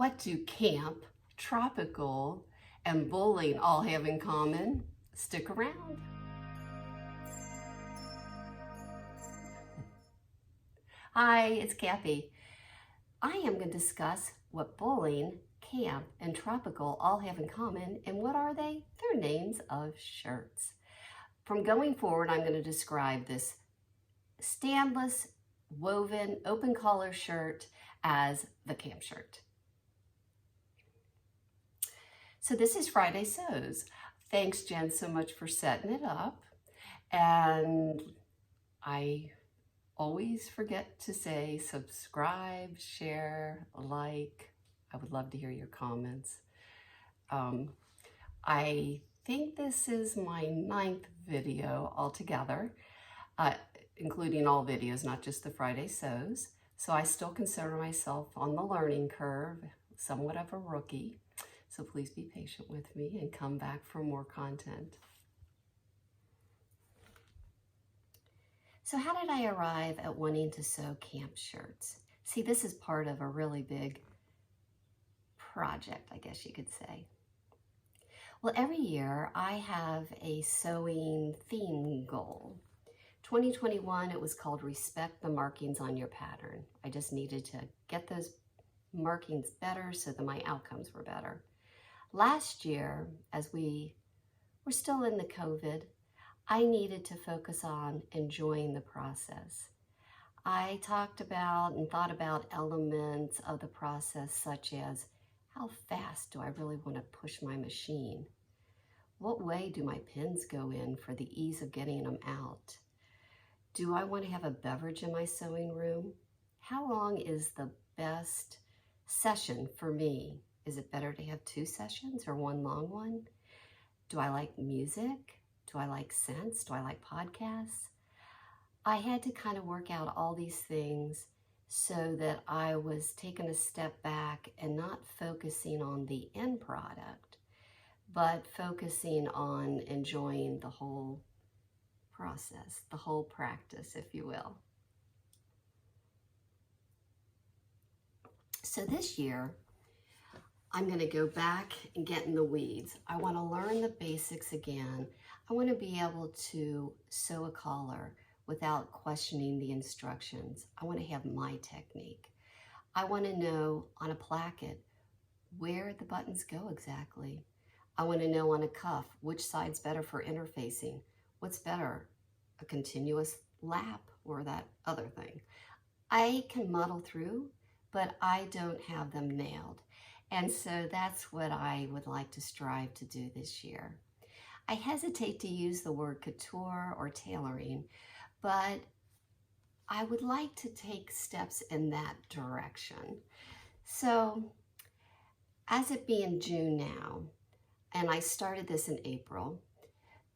What do camp, tropical, and bowling all have in common? Stick around. Hi, it's Kathy. I am going to discuss what bowling, camp, and tropical all have in common, and what are they? They're names of shirts. From going forward, I'm going to describe this standless, woven, open collar shirt as the camp shirt. So this is Friday Sews. Thanks, Jen, so much for setting it up. And I always forget to say subscribe, share, like. I would love to hear your comments. I think this is my 9th video altogether, including all videos, not just the Friday Sews. So I still consider myself on the learning curve, somewhat of a rookie. So please be patient with me and come back for more content. So how did I arrive at wanting to sew camp shirts? See, this is part of a really big project, I guess you could say. Well, every year I have a sewing theme goal. 2021, it was called Respect the Markings on Your Pattern. I just needed to get those markings better so that my outcomes were better. Last year, as we were still in the COVID, I needed to focus on enjoying the process. I talked about and thought about elements of the process, such as how fast do I really want to push my machine? What way do my pins go in for the ease of getting them out? Do I want to have a beverage in my sewing room? How long is the best session for me? Is it better to have 2 sessions or 1 long one? Do I like music? Do I like scents? Do I like podcasts? I had to kind of work out all these things so that I was taking a step back and not focusing on the end product, but focusing on enjoying the whole process, the whole practice, if you will. So this year, I'm going to go back and get in the weeds. I want to learn the basics again. I want to be able to sew a collar without questioning the instructions. I want to have my technique. I want to know on a placket where the buttons go exactly. I want to know on a cuff which side's better for interfacing. What's better, a continuous lap or that other thing? I can muddle through, but I don't have them nailed. And so that's what I would like to strive to do this year. I hesitate to use the word couture or tailoring, but I would like to take steps in that direction. So as it being June now, and I started this in April,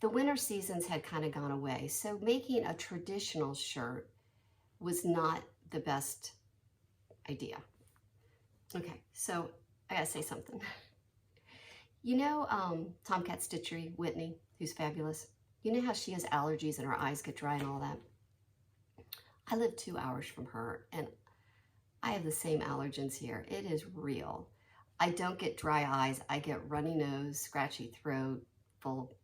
the winter seasons had kind of gone away. So making a traditional shirt was not the best idea. Okay, so I gotta say something. You know Tomcat Stitchery, Whitney, who's fabulous? You know how she has allergies and her eyes get dry and all that? I live 2 hours from her and I have the same allergens here. It is real. I don't get dry eyes. I get runny nose, scratchy throat, full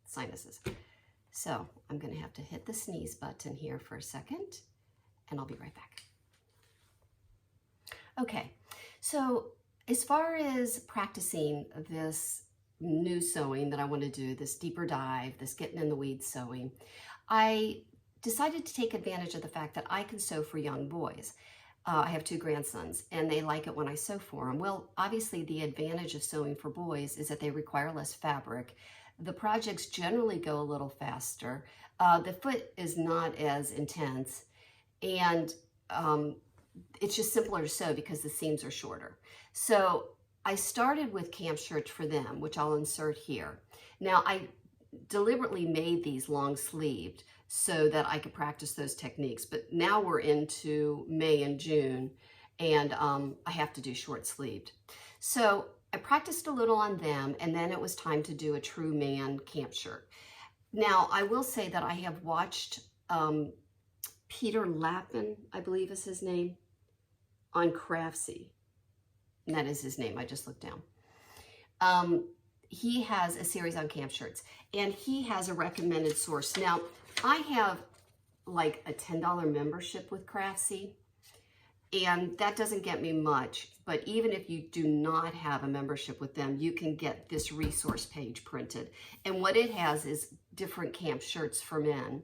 sinuses. So I'm gonna have to hit the sneeze button here for a second and I'll be right back. Okay, so as far as practicing this new sewing that I want to do, this deeper dive, this getting in the weeds sewing, I decided to take advantage of the fact that I can sew for young boys. I have 2 grandsons and they like it when I sew for them. Well, obviously the advantage of sewing for boys is that they require less fabric. The projects generally go a little faster. The foot is not as intense and it's just simpler to sew because the seams are shorter. So I started with camp shirts for them, which I'll insert here. Now I deliberately made these long sleeved so that I could practice those techniques, but now we're into May and June and I have to do short sleeved. So I practiced a little on them and then it was time to do a true man camp shirt. Now I will say that I have watched Peter Lappin, I believe is his name, on Craftsy. and that is his name, I just looked down. He has a series on camp shirts, and he has a recommended source. Now, I have like a $10 membership with Craftsy, and that doesn't get me much, but even if you do not have a membership with them, you can get this resource page printed. And what it has is different camp shirts for men.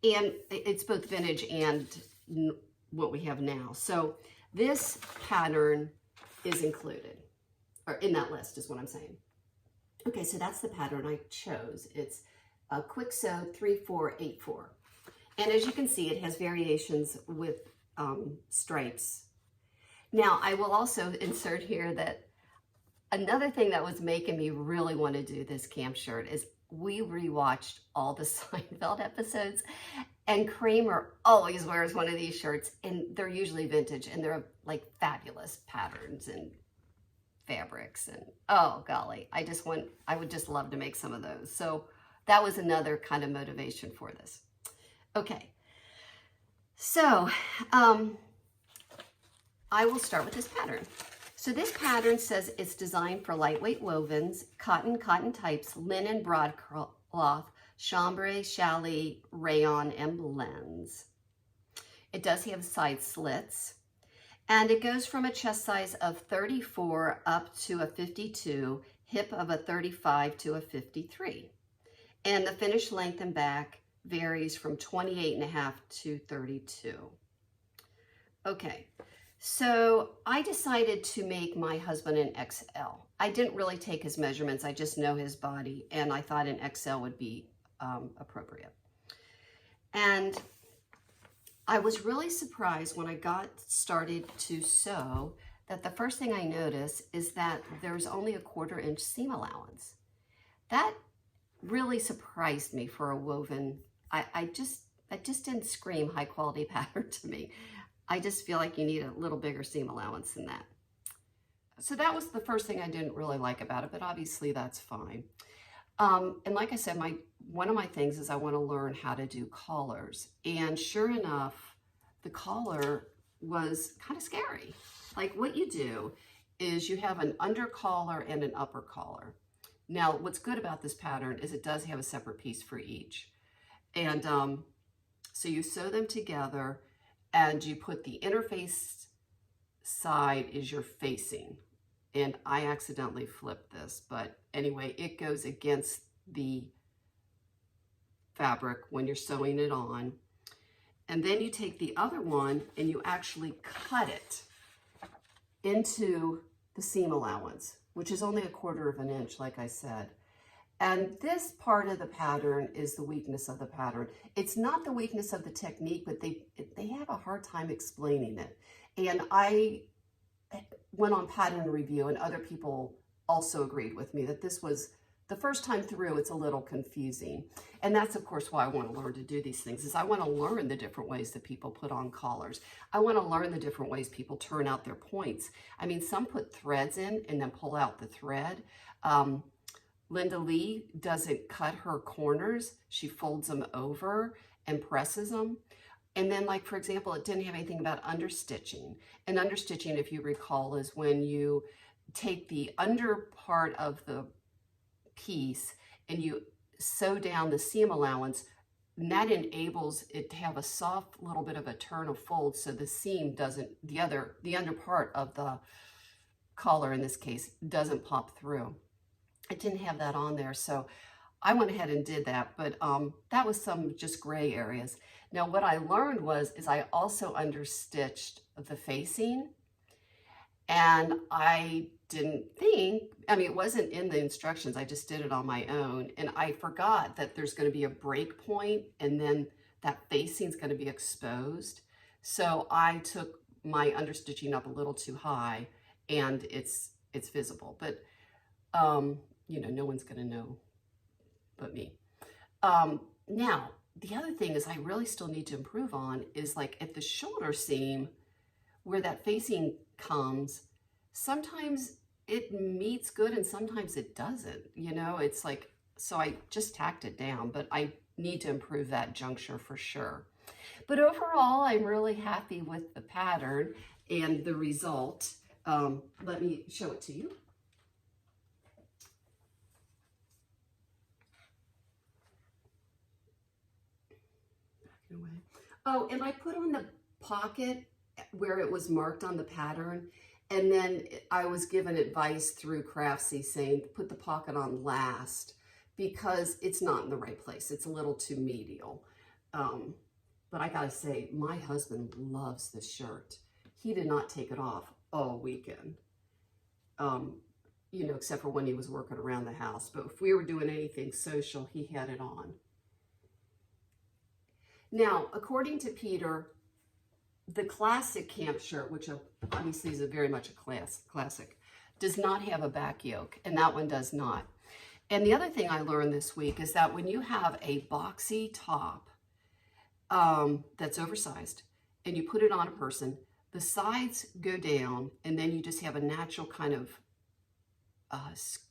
And it's both vintage and what we have now. So this pattern is included, or in that list is what I'm saying. Okay, so that's the pattern I chose. It's a Kwik Sew 3484. And as you can see, it has variations with stripes. Now, I will also insert here that another thing that was making me really want to do this camp shirt is we rewatched all the Seinfeld episodes, and Kramer always wears one of these shirts, and they're usually vintage, and they're like fabulous patterns and fabrics, and oh golly, I would just love to make some of those. So that was another kind of motivation for this. Okay, so I will start with this pattern. So this pattern says it's designed for lightweight wovens, cotton types, linen, broadcloth, chambray, challis, rayon, and blends. It does have side slits, and it goes from a chest size of 34 up to a 52, hip of a 35 to a 53. And the finished length and back varies from 28.5 to 32. Okay, so I decided to make my husband an XL. I didn't really take his measurements, I just know his body, and I thought an XL would be appropriate. And I was really surprised when I got started to sew that the first thing I noticed is that there's only a 1/4 inch seam allowance. That really surprised me for a woven. That just didn't scream high quality pattern to me. I just feel like you need a little bigger seam allowance than that. So that was the first thing I didn't really like about it, but obviously that's fine. And like I said, one of my things is I want to learn how to do collars. And sure enough, the collar was kind of scary. Like what you do is you have an under collar and an upper collar. Now, what's good about this pattern is it does have a separate piece for each. And so you sew them together and you put the interface side is your facing. And I accidentally flipped this, but anyway, it goes against the fabric when you're sewing it on. And then you take the other one and you actually cut it into the seam allowance, which is only a 1/4 inch, like I said. And this part of the pattern is the weakness of the pattern. It's not the weakness of the technique, but they have a hard time explaining it. And I went on pattern review, and other people also agreed with me that this was, the first time through, it's a little confusing. And that's, of course, why I want to learn to do these things, is I want to learn the different ways that people put on collars. I want to learn the different ways people turn out their points. I mean, some put threads in and then pull out the thread. Linda Lee doesn't cut her corners. She folds them over and presses them. And then, like, for example, it didn't have anything about understitching. And understitching, if you recall, is when you take the under part of the piece and you sew down the seam allowance, and that enables it to have a soft little bit of a turn of fold so the seam doesn't, the under part of the collar in this case, doesn't pop through. It didn't have that on there, so I went ahead and did that, but that was some just gray areas. Now what I learned is I also understitched the facing, and I didn't think, I mean, it wasn't in the instructions, I just did it on my own, and I forgot that there's going to be a break point, and then that facing's going to be exposed. So I took my understitching up a little too high, and it's visible, but you know, no one's going to know but me. Now, the other thing is I really still need to improve on is, like, at the shoulder seam where that facing comes, sometimes it meets good and sometimes it doesn't, you know, it's like, so I just tacked it down, but I need to improve that juncture for sure. But overall, I'm really happy with the pattern and the result. Let me show it to you. Oh, and I put on the pocket where it was marked on the pattern, and then I was given advice through Craftsy saying put the pocket on last because it's not in the right place. It's a little too medial. But I gotta say, my husband loves this shirt. He did not take it off all weekend, you know, except for when he was working around the house. But if we were doing anything social, he had it on. Now, according to Peter, the classic camp shirt, which obviously is very much a classic, does not have a back yoke, and that one does not. And the other thing I learned this week is that when you have a boxy top that's oversized and you put it on a person, the sides go down and then you just have a natural kind of,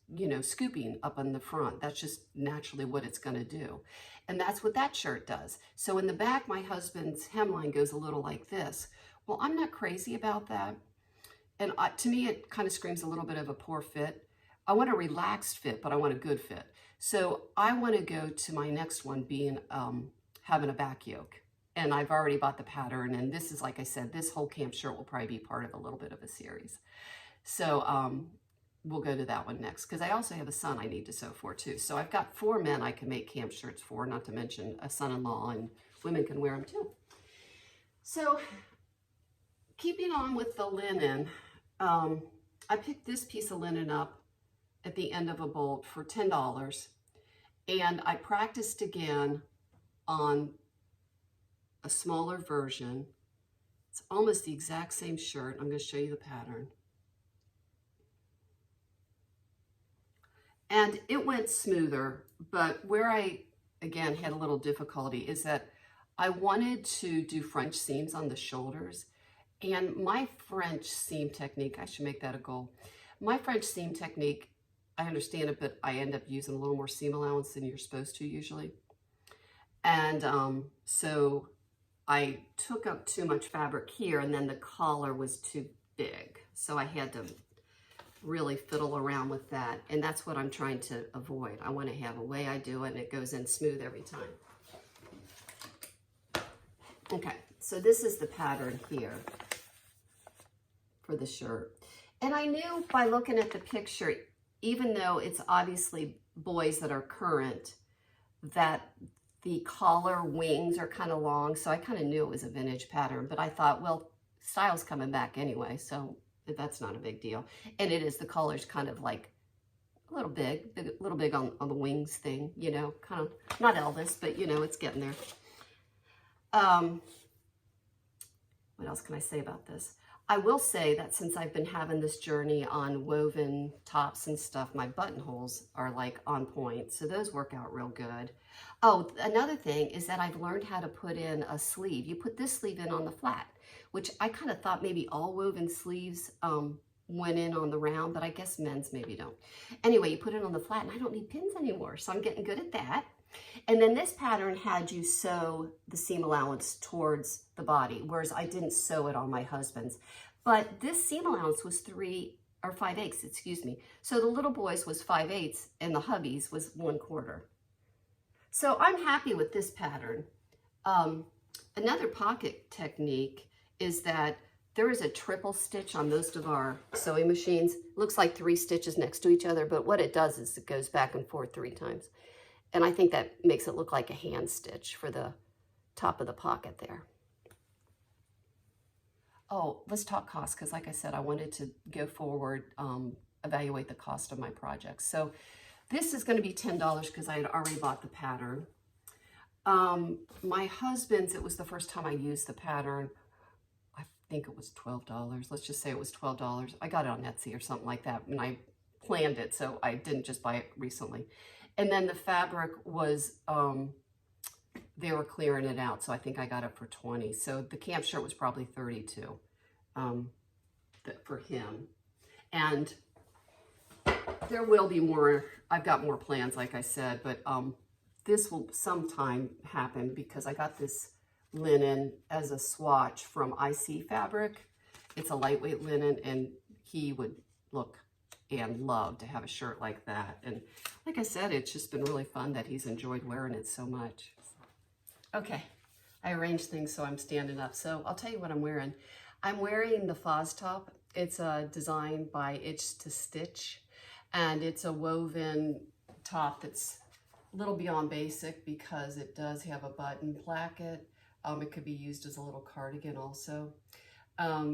you know, scooping up on the front. That's just naturally what it's going to do. And that's what that shirt does. So in the back, my husband's hemline goes a little like this. Well, I'm not crazy about that. And to me, it kind of screams a little bit of a poor fit. I want a relaxed fit, but I want a good fit. So I want to go to my next one being having a back yoke. And I've already bought the pattern. And this is, like I said, this whole camp shirt will probably be part of a little bit of a series. So we'll go to that one next, because I also have a son I need to sew for too. So I've got 4 men I can make camp shirts for, not to mention a son-in-law, and women can wear them too. So keeping on with the linen, I picked this piece of linen up at the end of a bolt for $10, and I practiced again on a smaller version. It's almost the exact same shirt. I'm going to show you the pattern. And it went smoother, but where I, again, had a little difficulty is that I wanted to do French seams on the shoulders. And my French seam technique, I should make that a goal. My French seam technique, I understand it, but I end up using a little more seam allowance than you're supposed to usually. And so I took up too much fabric here, and then the collar was too big. So I had to really fiddle around with that, and that's what I'm trying to avoid. I want to have a way I do it and it goes in smooth every time. Okay, so this is the pattern here for the shirt. And I knew by looking at the picture, even though it's obviously boys that are current, that the collar wings are kind of long, so I kind of knew it was a vintage pattern, but I thought, well, style's coming back anyway, so that's not a big deal. And it is, the collar's kind of like a little big on the wings thing, you know, kind of, not Elvis, but you know, it's getting there. What else can I say about this? I will say that since I've been having this journey on woven tops and stuff, my buttonholes are like on point. So those work out real good. Oh, another thing is that I've learned how to put in a sleeve. You put this sleeve in on the flat, which I kind of thought maybe all woven sleeves went in on the round, but I guess men's maybe don't. Anyway, you put it on the flat, and I don't need pins anymore, so I'm getting good at that. And then this pattern had you sew the seam allowance towards the body, whereas I didn't sew it on my husband's. But this seam allowance was 3 or 5/8, excuse me. So the little boys was 5/8, and the hubby's was 1/4. So I'm happy with this pattern. Another pocket technique is that there is a triple stitch on most of our sewing machines. It looks like 3 stitches next to each other, but what it does is it goes back and forth 3 times. And I think that makes it look like a hand stitch for the top of the pocket there. Oh, let's talk cost, because like I said, I wanted to go forward, evaluate the cost of my projects. So this is going to be $10 because I had already bought the pattern. My husband's, it was the first time I used the pattern. I think it was $12. Let's just say it was $12. I got it on Etsy or something like that, and I planned it, so I didn't just buy it recently. And then the fabric was, they were clearing it out, so I think I got it for $20. So the camp shirt was probably $32 for him. And there will be more. I've got more plans, like I said, but this will sometime happen because I got this linen as a swatch from IC Fabric. It's a lightweight linen, and he would look and love to have a shirt like that. And like I said, it's just been really fun that he's enjoyed wearing it so much. Okay, I arranged things so I'm standing up. So I'll tell you what I'm wearing. I'm wearing the Foz top. It's designed by Itch to Stitch, and it's a woven top that's a little beyond basic because it does have a button placket. It could be used as a little cardigan also.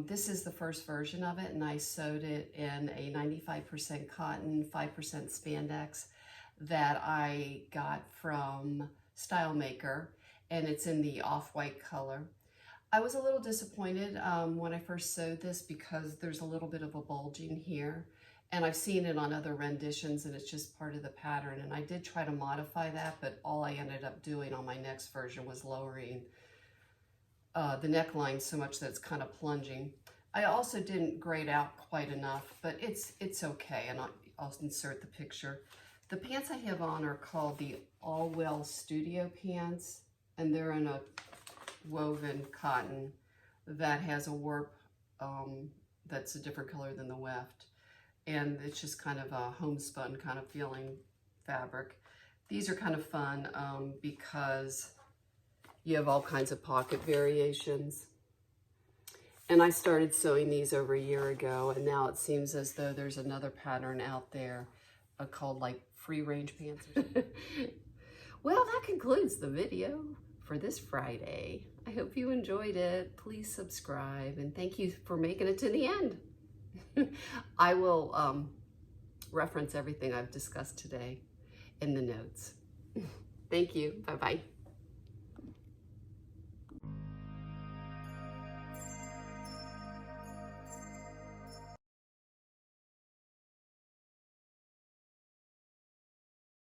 This is the first version of it, and I sewed it in a 95% cotton, 5% spandex that I got from Style Maker, and it's in the off-white color. I was a little disappointed when I first sewed this because there's a little bit of a bulging here, and I've seen it on other renditions and it's just part of the pattern, and I did try to modify that, but all I ended up doing on my next version was lowering the neckline so much that it's kind of plunging. I also didn't grade out quite enough, but it's okay, and I'll insert the picture. The pants I have on are called the Allwell Studio pants, and they're in a woven cotton that has a warp that's a different color than the weft, and it's just kind of a homespun kind of feeling fabric. These are kind of fun because you have all kinds of pocket variations. And I started sewing these over a year ago, and now it seems as though there's another pattern out there called like free range pants or something. Well, that concludes the video for this Friday. I hope you enjoyed it. Please subscribe, and thank you for making it to the end. I will reference everything I've discussed today in the notes. Thank you. Bye-bye.